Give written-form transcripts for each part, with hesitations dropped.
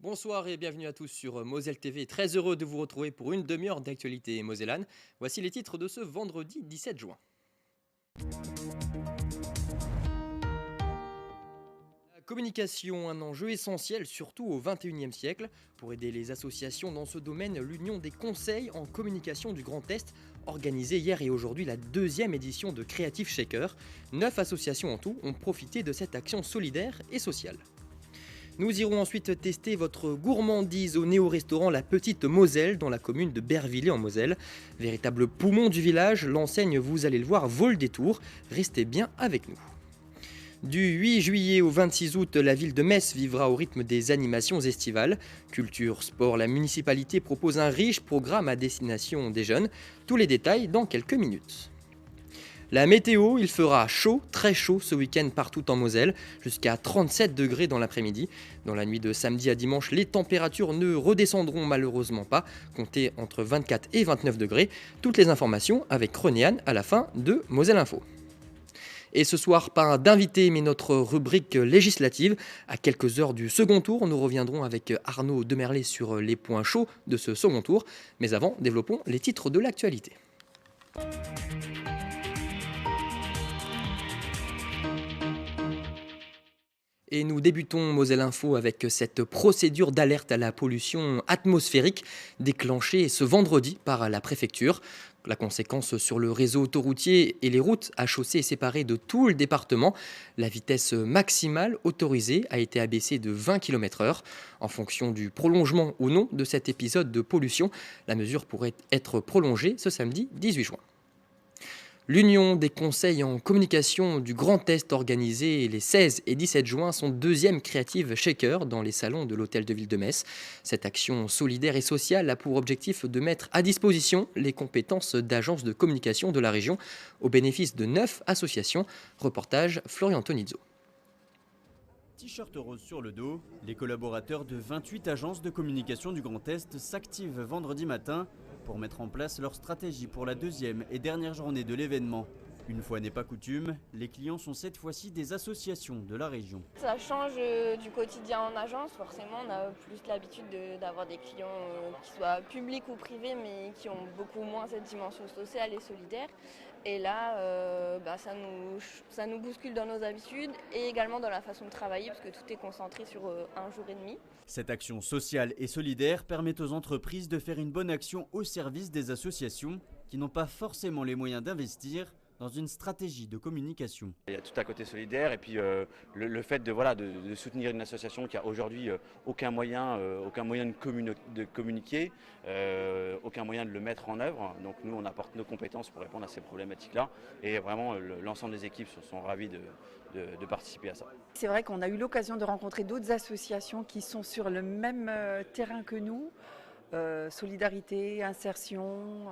Bonsoir et bienvenue à tous sur Moselle TV. Très heureux de vous retrouver pour une demi-heure d'actualité mosellane. Voici les titres de ce vendredi 17 juin. La communication, un enjeu essentiel, surtout au XXIe siècle. Pour aider les associations dans ce domaine, l'Union des conseils en communication du Grand Est organisé hier et aujourd'hui la deuxième édition de Creative Shaker. 9 associations en tout ont profité de cette action solidaire et sociale. Nous irons ensuite tester votre gourmandise au néo-restaurant La Petite Moselle dans la commune de Bervillers en Moselle. Véritable poumon du village, l'enseigne, vous allez le voir, vaut le détour. Restez bien avec nous. Du 8 juillet au 26 août, la ville de Metz vivra au rythme des animations estivales. Culture, sport, la municipalité propose un riche programme à destination des jeunes. Tous les détails dans quelques minutes. La météo, il fera chaud, très chaud ce week-end partout en Moselle, jusqu'à 37 degrés dans l'après-midi. Dans la nuit de samedi à dimanche, les températures ne redescendront malheureusement pas, comptez entre 24 et 29 degrés. Toutes les informations avec Renéane à la fin de Moselle Info. Et ce soir, pas d'invité, mais notre rubrique législative. À quelques heures du second tour, nous reviendrons avec Arnaud Demerlet sur les points chauds de ce second tour. Mais avant, développons les titres de l'actualité. Et nous débutons Moselle Info avec cette procédure d'alerte à la pollution atmosphérique déclenchée ce vendredi par la préfecture. La conséquence sur le réseau autoroutier et les routes à chaussée séparées de tout le département. La vitesse maximale autorisée a été abaissée de 20 km/h. En fonction du prolongement ou non de cet épisode de pollution, la mesure pourrait être prolongée ce samedi 18 juin. L'Union des conseils en communication du Grand Est organisée les 16 et 17 juin son deuxième Creative Shaker dans les salons de l'Hôtel de Ville de Metz. Cette action solidaire et sociale a pour objectif de mettre à disposition les compétences d'agences de communication de la région au bénéfice de 9 associations. Reportage Florian Tonizzo. T-shirt rose sur le dos, les collaborateurs de 28 agences de communication du Grand Est s'activent vendredi matin pour mettre en place leur stratégie pour la deuxième et dernière journée de l'événement. Une fois n'est pas coutume, les clients sont cette fois-ci des associations de la région. Ça change du quotidien en agence, forcément on a plus l'habitude d'avoir des clients qui soient publics ou privés mais qui ont beaucoup moins cette dimension sociale et solidaire. Et là, ça nous bouscule dans nos habitudes et également dans la façon de travailler parce que tout est concentré sur un jour et demi. Cette action sociale et solidaire permet aux entreprises de faire une bonne action au service des associations qui n'ont pas forcément les moyens d'investir dans une stratégie de communication. Il y a tout un côté solidaire et puis le fait de soutenir une association qui a aujourd'hui aucun moyen de communiquer, aucun moyen de le mettre en œuvre. Donc nous on apporte nos compétences pour répondre à ces problématiques-là et vraiment l'ensemble des équipes sont ravis de participer à ça. C'est vrai qu'on a eu l'occasion de rencontrer d'autres associations qui sont sur le même terrain que nous, solidarité, insertion,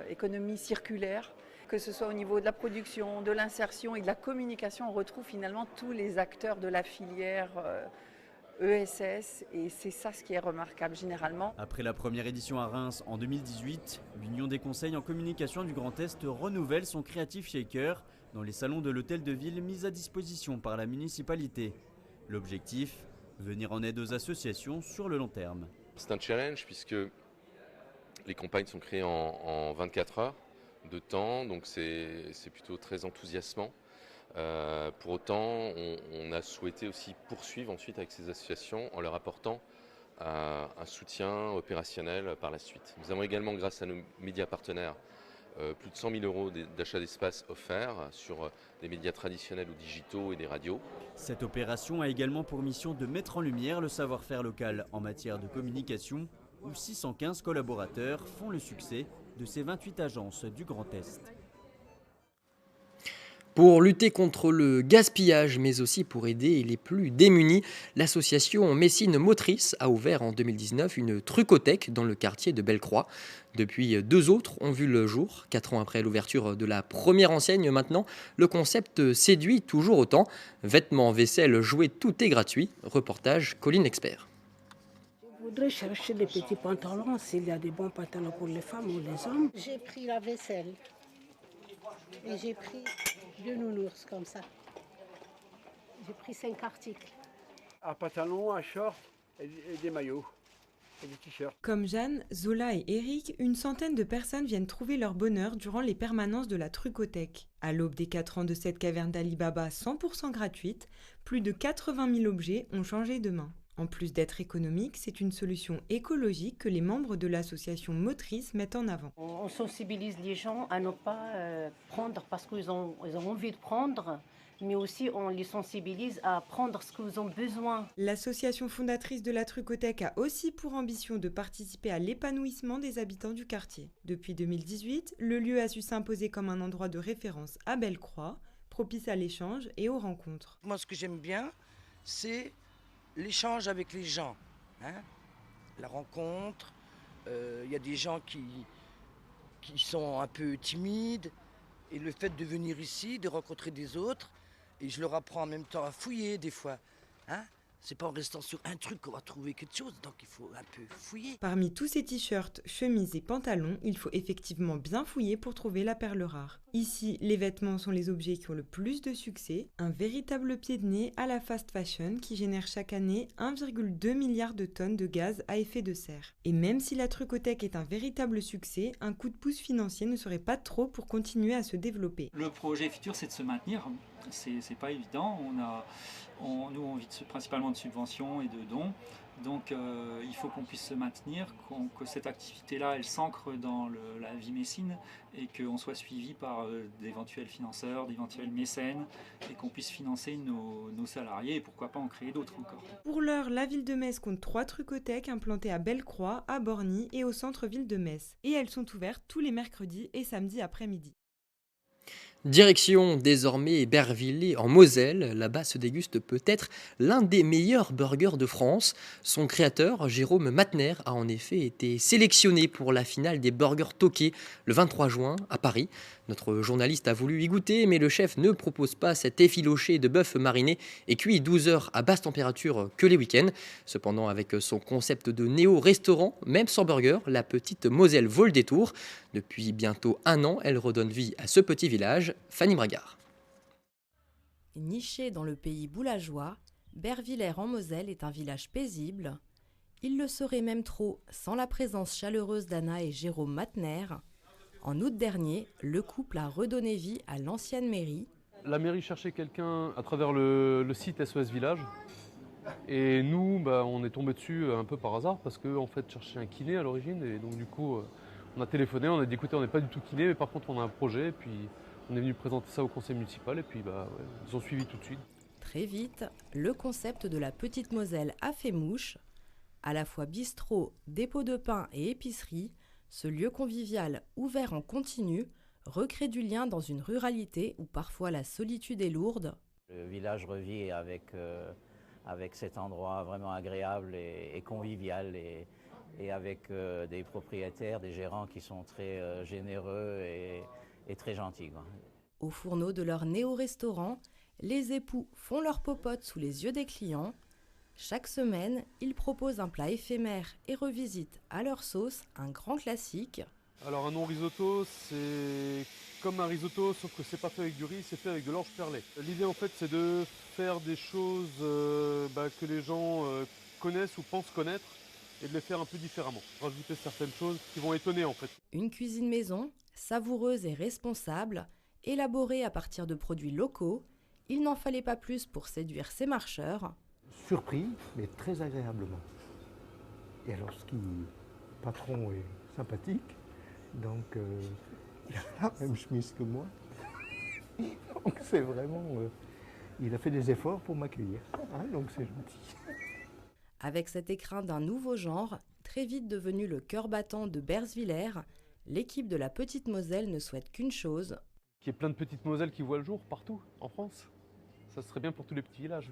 économie circulaire. Que ce soit au niveau de la production, de l'insertion et de la communication, on retrouve finalement tous les acteurs de la filière ESS et c'est ça ce qui est remarquable généralement. Après la première édition à Reims en 2018, l'Union des conseils en communication du Grand Est renouvelle son Creative Shaker dans les salons de l'Hôtel de Ville mis à disposition par la municipalité. L'objectif, venir en aide aux associations sur le long terme. C'est un challenge puisque les campagnes sont créées en 24 heures de temps, donc c'est plutôt très enthousiasmant. Pour autant, on a souhaité aussi poursuivre ensuite avec ces associations en leur apportant un soutien opérationnel par la suite. Nous avons également, grâce à nos médias partenaires, plus de 100 000 € d'achat d'espace offerts sur des médias traditionnels ou digitaux et des radios. Cette opération a également pour mission de mettre en lumière le savoir-faire local en matière de communication, où 615 collaborateurs font le succès de ces 28 agences du Grand Est. Pour lutter contre le gaspillage, mais aussi pour aider les plus démunis, l'association Messine Motrice a ouvert en 2019 une trucothèque dans le quartier de Bellecroix. Depuis, 2 autres ont vu le jour. 4 ans après l'ouverture de la première enseigne maintenant, le concept séduit toujours autant. Vêtements, vaisselle, jouets, tout est gratuit. Reportage Colline Expert. Je voudrais chercher des petits pantalons, s'il y a des bons pantalons pour les femmes ou les hommes. J'ai pris la vaisselle et j'ai pris 2 nounours comme ça. J'ai pris 5 articles. Un pantalon, un short et des maillots et des t-shirts. Comme Jeanne, Zola et Eric, une centaine de personnes viennent trouver leur bonheur durant les permanences de la Trucothèque. À l'aube des 4 ans de cette caverne d'Ali Baba 100% gratuite, plus de 80 000 objets ont changé de main. En plus d'être économique, c'est une solution écologique que les membres de l'association Motrice mettent en avant. On sensibilise les gens à ne pas prendre parce qu'ils ont envie de prendre, mais aussi on les sensibilise à prendre ce qu'ils ont besoin. L'association fondatrice de la Trucothèque a aussi pour ambition de participer à l'épanouissement des habitants du quartier. Depuis 2018, le lieu a su s'imposer comme un endroit de référence à Bellecroix, propice à l'échange et aux rencontres. Moi, ce que j'aime bien, c'est l'échange avec les gens, la rencontre. Il y a des gens qui sont un peu timides, et le fait de venir ici, de rencontrer des autres, et je leur apprends en même temps à fouiller des fois. C'est pas en restant sur un truc qu'on va trouver quelque chose, donc il faut un peu fouiller. Parmi tous ces t-shirts, chemises et pantalons, il faut effectivement bien fouiller pour trouver la perle rare. Ici, les vêtements sont les objets qui ont le plus de succès, un véritable pied de nez à la fast fashion qui génère chaque année 1,2 milliard de tonnes de gaz à effet de serre. Et même si la Trucothèque est un véritable succès, un coup de pouce financier ne serait pas trop pour continuer à se développer. Le projet futur, c'est de se maintenir. C'est pas évident. Nous, on vit principalement de subventions et de dons. Donc, il faut qu'on puisse se maintenir, que cette activité-là, elle s'ancre dans la vie messine et qu'on soit suivi par d'éventuels financeurs, d'éventuels mécènes et qu'on puisse financer nos salariés et pourquoi pas en créer d'autres encore. Pour l'heure, la ville de Metz compte 3 Trucothèques implantées à Bellecroix, à Borny et au centre-ville de Metz. Et elles sont ouvertes tous les mercredis et samedis après-midi. Direction désormais Bervillers en Moselle, là-bas se déguste peut-être l'un des meilleurs burgers de France. Son créateur, Jérôme Matner, a en effet été sélectionné pour la finale des burgers toqués le 23 juin à Paris. Notre journaliste a voulu y goûter, mais le chef ne propose pas cet effiloché de bœuf mariné et cuit 12 heures à basse température que les week-ends. Cependant, avec son concept de néo-restaurant, même sans burger, la petite Moselle vaut le détour. Depuis bientôt 1 an, elle redonne vie à ce petit village. Fanny Bragard. Niché dans le pays boulageois, Bervillers en Moselle est un village paisible. Il le serait même trop sans la présence chaleureuse d'Anna et Jérôme Matner. En août dernier, le couple a redonné vie à l'ancienne mairie. La mairie cherchait quelqu'un à travers le site SOS Village. Et nous, on est tombé dessus un peu par hasard parce qu'en fait, cherchait un kiné à l'origine. Et donc du coup, on a téléphoné, on a dit écoutez, on n'est pas du tout kiné, mais par contre on a un projet. Et puis on est venu présenter ça au conseil municipal et puis ils ont suivi tout de suite. Très vite, le concept de la petite Moselle a fait mouche. À la fois bistrot, dépôt de pain et épicerie, ce lieu convivial ouvert en continu recrée du lien dans une ruralité où parfois la solitude est lourde. Le village revit avec cet endroit vraiment agréable et convivial et avec des propriétaires, des gérants qui sont très généreux et très gentils. Au fourneau de leur néo-restaurant, les époux font leur popote sous les yeux des clients. Chaque semaine, ils proposent un plat éphémère et revisitent à leur sauce un grand classique. Alors un non-risotto, c'est comme un risotto, sauf que c'est pas fait avec du riz, c'est fait avec de l'orge perlée. L'idée en fait, c'est de faire des choses que les gens connaissent ou pensent connaître et de les faire un peu différemment. Rajouter certaines choses qui vont étonner en fait. Une cuisine maison, savoureuse et responsable, élaborée à partir de produits locaux, il n'en fallait pas plus pour séduire ces marcheurs. Surpris, mais très agréablement. Et alors, le patron est sympathique, donc il a la même chemise que moi. Donc c'est vraiment... il a fait des efforts pour m'accueillir, donc c'est gentil. Avec cet écrin d'un nouveau genre, très vite devenu le cœur battant de Bervillers, l'équipe de la Petite Moselle ne souhaite qu'une chose. Qu'il y ait plein de petites Moselles qui voient le jour partout en France. Ça serait bien pour tous les petits villages.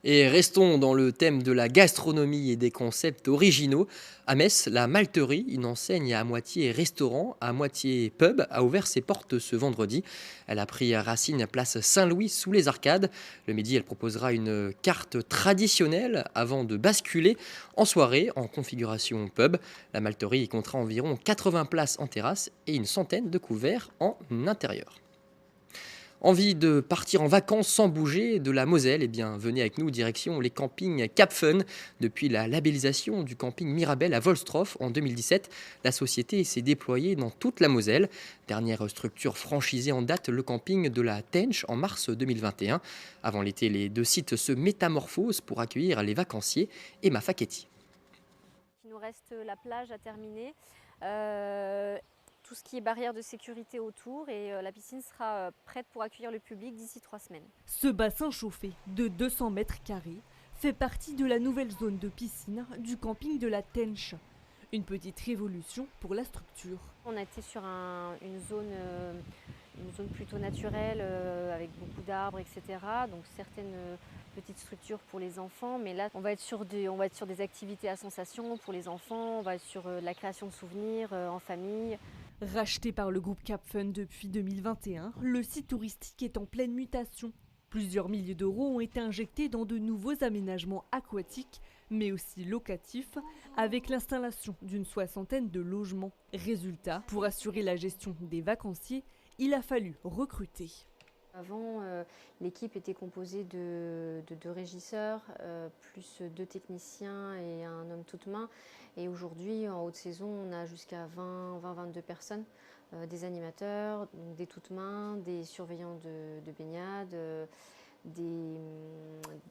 Et restons dans le thème de la gastronomie et des concepts originaux. À Metz, la Malterie, une enseigne à moitié restaurant, à moitié pub, a ouvert ses portes ce vendredi. Elle a pris racine place Saint-Louis sous les arcades. Le midi, elle proposera une carte traditionnelle avant de basculer en soirée en configuration pub. La Malterie comptera environ 80 places en terrasse et une centaine de couverts en intérieur. Envie de partir en vacances sans bouger de la Moselle? Eh bien, venez avec nous, direction les campings Cap Fun. Depuis la labellisation du camping Mirabel à Volstroff en 2017, la société s'est déployée dans toute la Moselle. Dernière structure franchisée en date, le camping de la Tench en mars 2021. Avant l'été, les deux sites se métamorphosent pour accueillir les vacanciers. Emma Facchetti. Il nous reste la plage à terminer. Tout ce qui est barrière de sécurité autour et la piscine sera prête pour accueillir le public d'ici 3 semaines. Ce bassin chauffé de 200 mètres carrés fait partie de la nouvelle zone de piscine du camping de la Tench. Une petite révolution pour la structure. On a été sur une zone plutôt naturelle avec beaucoup d'arbres, etc. Donc certaines petites structures pour les enfants, mais là on va être sur des activités à sensation pour les enfants, on va être sur la création de souvenirs en famille. Racheté par le groupe Cap Fun depuis 2021, le site touristique est en pleine mutation. Plusieurs milliers d'euros ont été injectés dans de nouveaux aménagements aquatiques, mais aussi locatifs, avec l'installation d'une 60aine de logements. Résultat, pour assurer la gestion des vacanciers, il a fallu recruter. Avant, l'équipe était composée de 2 régisseurs, plus 2 techniciens et un homme toute main. Et aujourd'hui, en haute saison, on a jusqu'à 20-22 personnes, des animateurs, donc des toutes mains, des surveillants de baignade,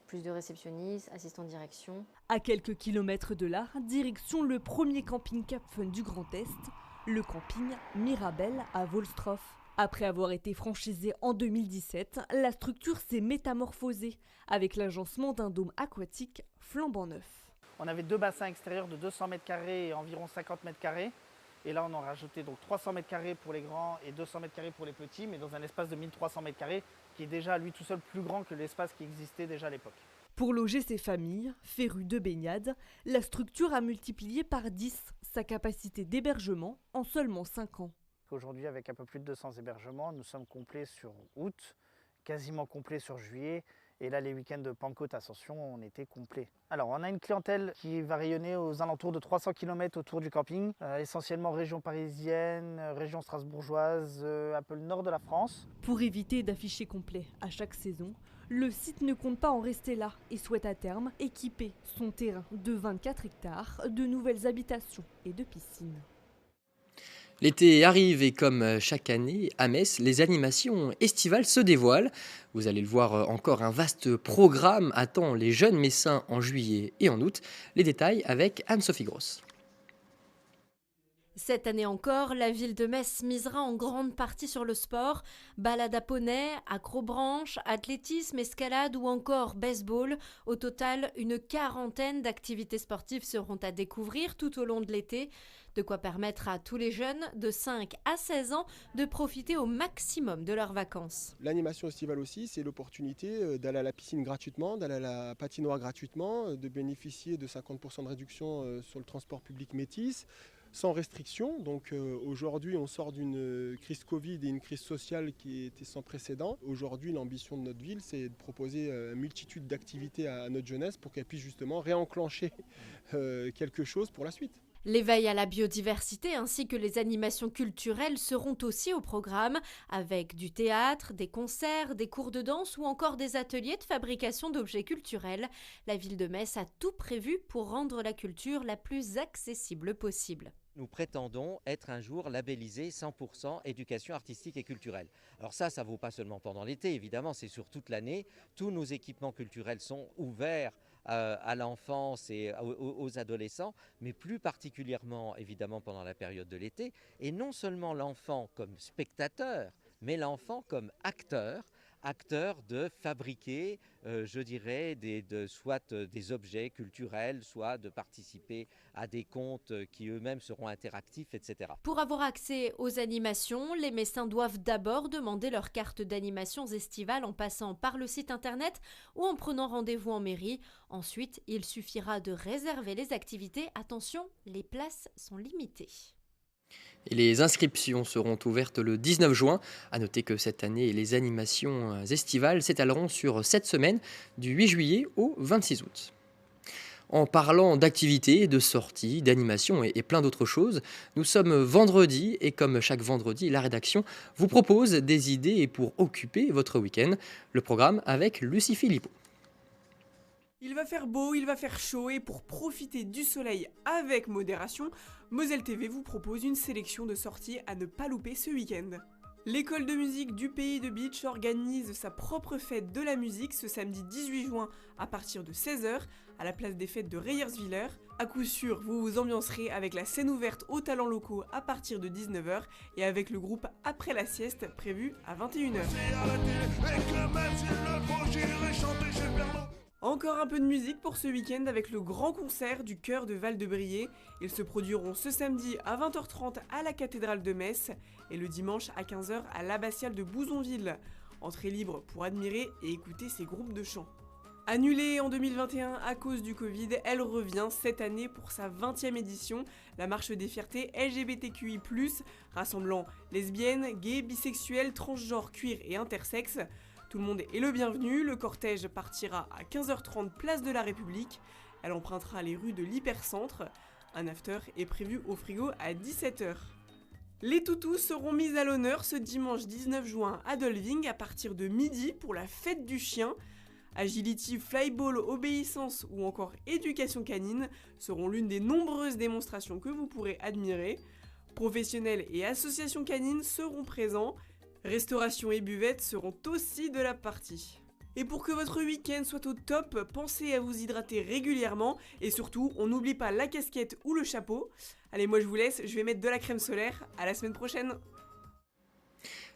plus de réceptionnistes, assistants de direction. À quelques kilomètres de là, direction le premier camping Cap Fun du Grand Est, le camping Mirabel à Volstroff. Après avoir été franchisée en 2017, la structure s'est métamorphosée avec l'agencement d'un dôme aquatique flambant neuf. On avait 2 bassins extérieurs de 200 mètres carrés et environ 50 mètres carrés. Et là, on en a rajouté donc 300 mètres carrés pour les grands et 200 mètres carrés pour les petits, mais dans un espace de 1300 mètres carrés qui est déjà, lui tout seul, plus grand que l'espace qui existait déjà à l'époque. Pour loger ces familles, férues de baignade, la structure a multiplié par 10 sa capacité d'hébergement en seulement 5 ans. Aujourd'hui, avec un peu plus de 200 hébergements, nous sommes complets sur août, quasiment complets sur juillet. Et là, les week-ends de Pentecôte Ascension, on était complets. Alors, on a une clientèle qui va rayonner aux alentours de 300 km autour du camping, essentiellement région parisienne, région strasbourgeoise, un peu le nord de la France. Pour éviter d'afficher complet à chaque saison, le site ne compte pas en rester là et souhaite à terme équiper son terrain de 24 hectares de nouvelles habitations et de piscines. L'été arrive et comme chaque année, à Metz, les animations estivales se dévoilent. Vous allez le voir, encore un vaste programme attend les jeunes Messins en juillet et en août. Les détails avec Anne-Sophie Gross. Cette année encore, la ville de Metz misera en grande partie sur le sport. Balade à poney, acrobranche, athlétisme, escalade ou encore baseball. Au total, une 40aine d'activités sportives seront à découvrir tout au long de l'été. De quoi permettre à tous les jeunes de 5 à 16 ans de profiter au maximum de leurs vacances. L'animation estivale aussi, c'est l'opportunité d'aller à la piscine gratuitement, d'aller à la patinoire gratuitement, de bénéficier de 50% de réduction sur le transport public Métis, sans restriction. Donc aujourd'hui, on sort d'une crise Covid et une crise sociale qui était sans précédent. Aujourd'hui, l'ambition de notre ville, c'est de proposer une multitude d'activités à notre jeunesse pour qu'elle puisse justement réenclencher quelque chose pour la suite. L'éveil à la biodiversité ainsi que les animations culturelles seront aussi au programme, avec du théâtre, des concerts, des cours de danse ou encore des ateliers de fabrication d'objets culturels. La ville de Metz a tout prévu pour rendre la culture la plus accessible possible. Nous prétendons être un jour labellisé 100% éducation artistique et culturelle. Alors ça ne vaut pas seulement pendant l'été, évidemment, c'est sur toute l'année. Tous nos équipements culturels sont ouverts à l'enfance et aux adolescents, mais plus particulièrement évidemment pendant la période de l'été. Et non seulement l'enfant comme spectateur, mais l'enfant comme acteur de fabriquer, je dirais, soit des objets culturels, soit de participer à des contes qui eux-mêmes seront interactifs, etc. Pour avoir accès aux animations, les Messins doivent d'abord demander leur carte d'animations estivales en passant par le site internet ou en prenant rendez-vous en mairie. Ensuite, il suffira de réserver les activités. Attention, les places sont limitées. Et les inscriptions seront ouvertes le 19 juin. À noter que cette année, les animations estivales s'étaleront sur 7 semaines, du 8 juillet au 26 août. En parlant d'activités, de sorties, d'animations et plein d'autres choses, nous sommes vendredi et comme chaque vendredi, la rédaction vous propose des idées pour occuper votre week-end. Le programme avec Lucie Philippot. Il va faire beau, il va faire chaud et pour profiter du soleil avec modération, Moselle TV vous propose une sélection de sorties à ne pas louper ce week-end. L'école de musique du Pays de Bitche organise sa propre fête de la musique ce samedi 18 juin à partir de 16h à la place des fêtes de Reyerswiller. À coup sûr, vous vous ambiancerez avec la scène ouverte aux talents locaux à partir de 19h et avec le groupe Après la sieste prévu à 21h. Encore un peu de musique pour ce week-end avec le grand concert du chœur de Val-de-Briey. Ils se produiront ce samedi à 20h30 à la cathédrale de Metz et le dimanche à 15h à l'abbatiale de Bouzonville. Entrée libre pour admirer et écouter ces groupes de chant. Annulée en 2021 à cause du Covid, elle revient cette année pour sa 20e édition, la marche des fiertés LGBTQI+, rassemblant lesbiennes, gays, bisexuels, transgenres, queer et intersexes. Tout le monde est le bienvenu, le cortège partira à 15h30 place de la République, elle empruntera les rues de l'Hypercentre, un after est prévu au frigo à 17h. Les toutous seront mis à l'honneur ce dimanche 19 juin à Dolving à partir de midi pour la fête du chien. Agility, flyball, obéissance ou encore éducation canine seront l'une des nombreuses démonstrations que vous pourrez admirer. Professionnels et associations canines seront présents. Restauration et buvette seront aussi de la partie. Et pour que votre week-end soit au top, pensez à vous hydrater régulièrement et surtout, on n'oublie pas la casquette ou le chapeau. Allez, moi je vous laisse, je vais mettre de la crème solaire. À la semaine prochaine.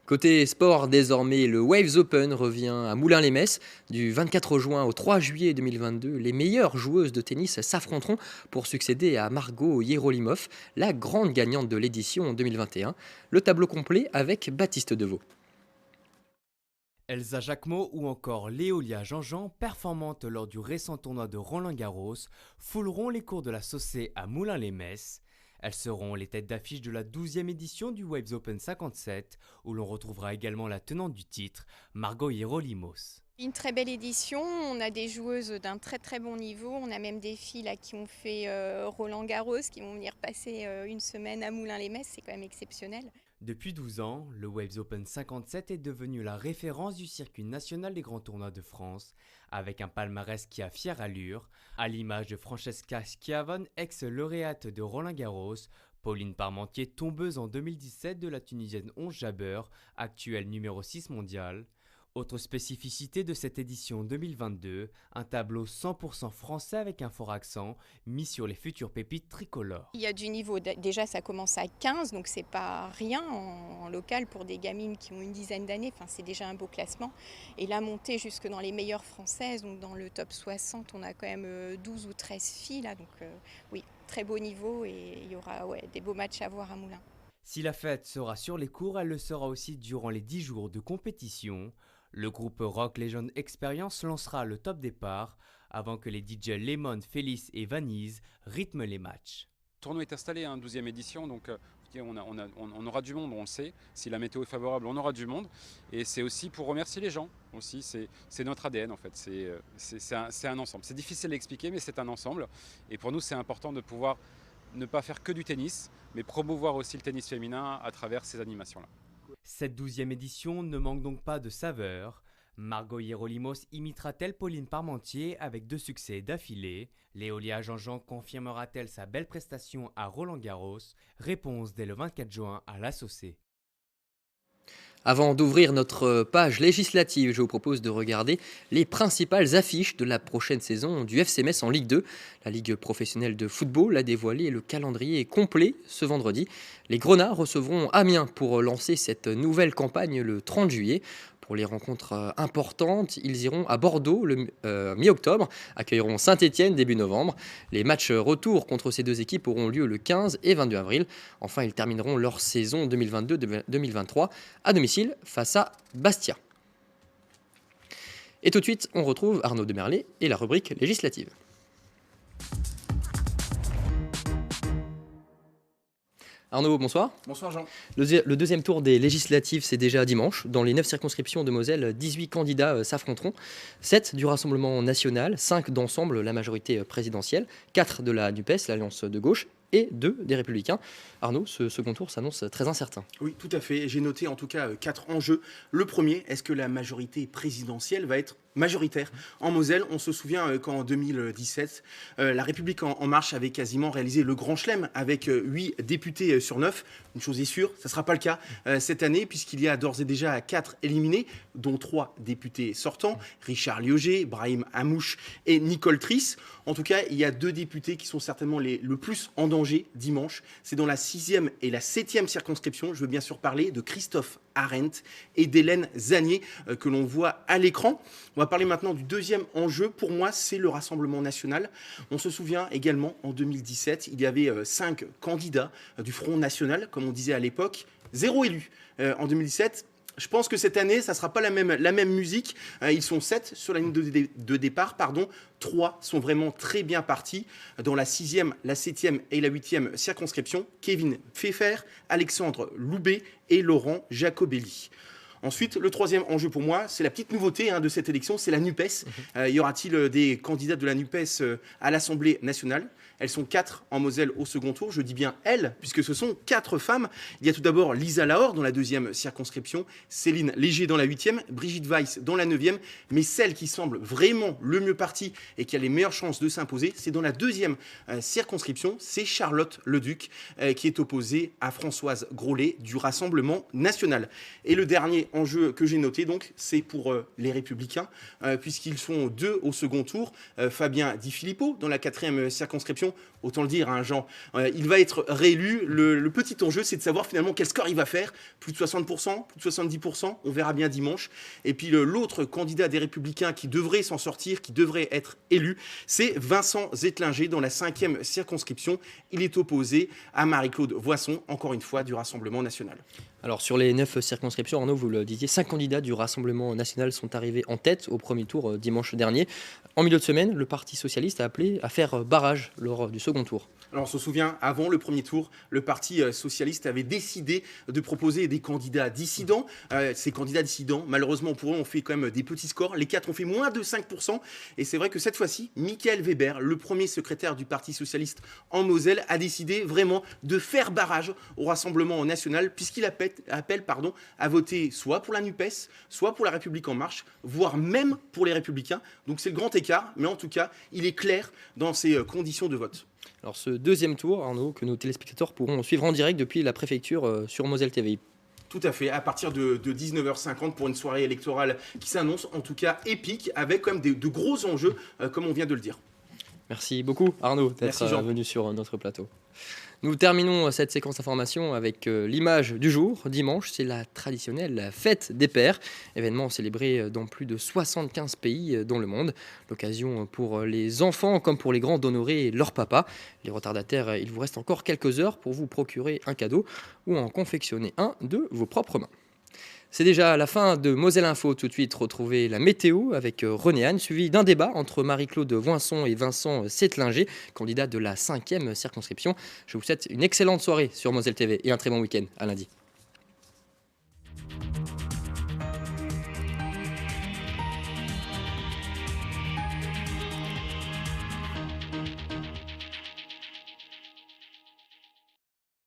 Côté sport, désormais, le Waves Open revient à Moulins-les-Metz. Du 24 juin au 3 juillet 2022, les meilleures joueuses de tennis s'affronteront pour succéder à Margot Hierolimoff, la grande gagnante de l'édition 2021. Le tableau complet avec Baptiste Deveau. Elsa Jacquemot ou encore Léolia Jean-Jean, performantes lors du récent tournoi de Roland-Garros, fouleront les cours de la Saussée à Moulins-les-Metz. Elles seront les têtes d'affiche de la 12e édition du Waves Open 57, où l'on retrouvera également la tenante du titre, Margot Hierolimoff. Une très belle édition, on a des joueuses d'un très bon niveau, on a même des filles là, qui ont fait Roland-Garros, qui vont venir passer une semaine à Moulins-les-Metz, c'est quand même exceptionnel. Depuis 12 ans, le Waves Open 57 est devenu la référence du circuit national des grands tournois de France, avec un palmarès qui a fière allure, à l'image de Francesca Schiavone, ex-lauréate de Roland-Garros, Pauline Parmentier, tombeuse en 2017 de la Tunisienne Ons Jabeur, actuelle numéro 6 mondiale. Autre spécificité de cette édition 2022, un tableau 100% français avec un fort accent mis sur les futures pépites tricolores. Il y a du niveau, déjà ça commence à 15, donc c'est pas rien en local pour des gamines qui ont une dizaine d'années, enfin, c'est déjà un beau classement. Et la montée jusque dans les meilleures françaises, donc dans le top 60, on a quand même 12 ou 13 filles là, donc oui, très beau niveau et il y aura des beaux matchs à voir à Moulins. Si la fête sera sur les cours, elle le sera aussi durant les 10 jours de compétition. Le groupe Rock Legend Experience lancera le top départ avant que les DJ Lemon, Félix et Vanise rythment les matchs. Le tournoi est installé, 12e édition, donc on aura du monde, on le sait. Si la météo est favorable, on aura du monde. Et c'est aussi pour remercier les gens. Aussi, c'est notre ADN en fait, c'est un ensemble. C'est difficile à expliquer, mais c'est un ensemble. Et pour nous, c'est important de pouvoir ne pas faire que du tennis, mais promouvoir aussi le tennis féminin à travers ces animations-là. Cette 12e édition ne manque donc pas de saveur. Margot Hierolimoff imitera-t-elle Pauline Parmentier avec 2 succès d'affilée? Léolia Jean-Jean confirmera-t-elle sa belle prestation à Roland-Garros? Réponse dès le 24 juin à la Saussée. Avant d'ouvrir notre page législative, je vous propose de regarder les principales affiches de la prochaine saison du FC Metz en Ligue 2. La Ligue professionnelle de football a dévoilé le calendrier complet ce vendredi. Les Grenats recevront Amiens pour lancer cette nouvelle campagne le 30 juillet. Pour les rencontres importantes, ils iront à Bordeaux le mi-octobre, accueilleront Saint-Étienne début novembre. Les matchs retour contre ces deux équipes auront lieu le 15 et 22 avril. Enfin, ils termineront leur saison 2022-2023 à domicile face à Bastia. Et tout de suite, on retrouve Arnaud Demerlet et la rubrique législative. Arnaud, bonsoir. Bonsoir Jean. Le deuxième tour des législatives, c'est déjà dimanche. Dans les 9 circonscriptions de Moselle, 18 candidats s'affronteront. 7 du Rassemblement national, 5 d'ensemble, la majorité présidentielle, 4 de la NUPES, l'Alliance de gauche, et 2 des Républicains. Arnaud, ce second tour s'annonce très incertain. Oui, tout à fait. J'ai noté en tout cas 4 enjeux. Le premier, est-ce que la majorité présidentielle va être majoritaire en Moselle? On se souvient qu'en 2017, La République en marche avait quasiment réalisé le grand chelem avec 8 députés sur 9. Une chose est sûre, ça ne sera pas le cas cette année puisqu'il y a d'ores et déjà 4 éliminés, dont 3 députés sortants, Richard Liogé, Brahim Hamouche et Nicole Triss. En tout cas, il y a 2 députés qui sont certainement le plus en danger dimanche. C'est dans la 6e et la 7e circonscription. Je veux bien sûr parler de Christophe Arendt et d'Hélène Zanier que l'on voit à l'écran. On va parler maintenant du deuxième enjeu. Pour moi, c'est le Rassemblement national. On se souvient également, en 2017, il y avait 5 candidats du Front national, comme on disait à l'époque, 0 élu. En 2017, je pense que cette année, ça ne sera pas la même musique. Ils sont 7 sur la ligne de départ. 3 sont vraiment très bien partis. Dans la 6e, la 7e et la 8e circonscription, Kevin Pfeffer, Alexandre Loubet et Laurent Jacobelli. Ensuite, le troisième enjeu pour moi, c'est la petite nouveauté de cette élection, c'est la NUPES. Y aura-t-il des candidats de la NUPES à l'Assemblée nationale? Elles sont 4 en Moselle au second tour. Je dis bien elles, puisque ce sont 4 femmes. Il y a tout d'abord Lisa Lahore dans la 2e circonscription, Céline Léger dans la 8e, Brigitte Weiss dans la 9e. Mais celle qui semble vraiment le mieux partie et qui a les meilleures chances de s'imposer, c'est dans la 2e circonscription. C'est Charlotte Leduc qui est opposée à Françoise Grolet du Rassemblement national. Et le dernier enjeu que j'ai noté, donc, c'est pour les Républicains, puisqu'ils sont 2 au second tour. Fabien Di Filippo dans la 4e circonscription. Autant le dire, Jean, il va être réélu. Le petit enjeu, c'est de savoir finalement quel score il va faire. Plus de 60%, plus de 70%, on verra bien dimanche. Et puis l'autre candidat des Républicains qui devrait s'en sortir, qui devrait être élu, c'est Vincent Zettlinger dans la 5e circonscription. Il est opposé à Marie-Claude Voisson, encore une fois, du Rassemblement national. Alors sur les 9 circonscriptions, Arnaud, vous le disiez, 5 candidats du Rassemblement national sont arrivés en tête au premier tour dimanche dernier. En milieu de semaine, le Parti socialiste a appelé à faire barrage lors du second tour. Alors on se souvient, avant le premier tour, le Parti socialiste avait décidé de proposer des candidats dissidents. Ces candidats dissidents, malheureusement pour eux, ont fait quand même des petits scores. Les 4 ont fait moins de 5%. Et c'est vrai que cette fois-ci, Michael Weber, le premier secrétaire du Parti socialiste en Moselle, a décidé vraiment de faire barrage au Rassemblement national, puisqu'il appelle à voter soit pour la NUPES, soit pour la République en marche, voire même pour les Républicains. Donc c'est le grand écart, mais en tout cas, il est clair dans ses conditions de vote. Alors ce deuxième tour, Arnaud, que nos téléspectateurs pourront suivre en direct depuis la préfecture sur Moselle TV. Tout à fait, à partir de 19h50 pour une soirée électorale qui s'annonce en tout cas épique, avec quand même de gros enjeux, comme on vient de le dire. Merci beaucoup Arnaud d'être venu sur notre plateau. Nous terminons cette séquence d'information avec l'image du jour. Dimanche, c'est la traditionnelle fête des pères, événement célébré dans plus de 75 pays dans le monde. L'occasion pour les enfants comme pour les grands d'honorer leur papa. Les retardataires, il vous reste encore quelques heures pour vous procurer un cadeau ou en confectionner un de vos propres mains. C'est déjà la fin de Moselle Info. Tout de suite, retrouvez la météo avec René Anne, suivi d'un débat entre Marie-Claude Voisson et Vincent Zettlinger, candidat de la 5e circonscription. Je vous souhaite une excellente soirée sur Moselle TV et un très bon week-end. À lundi.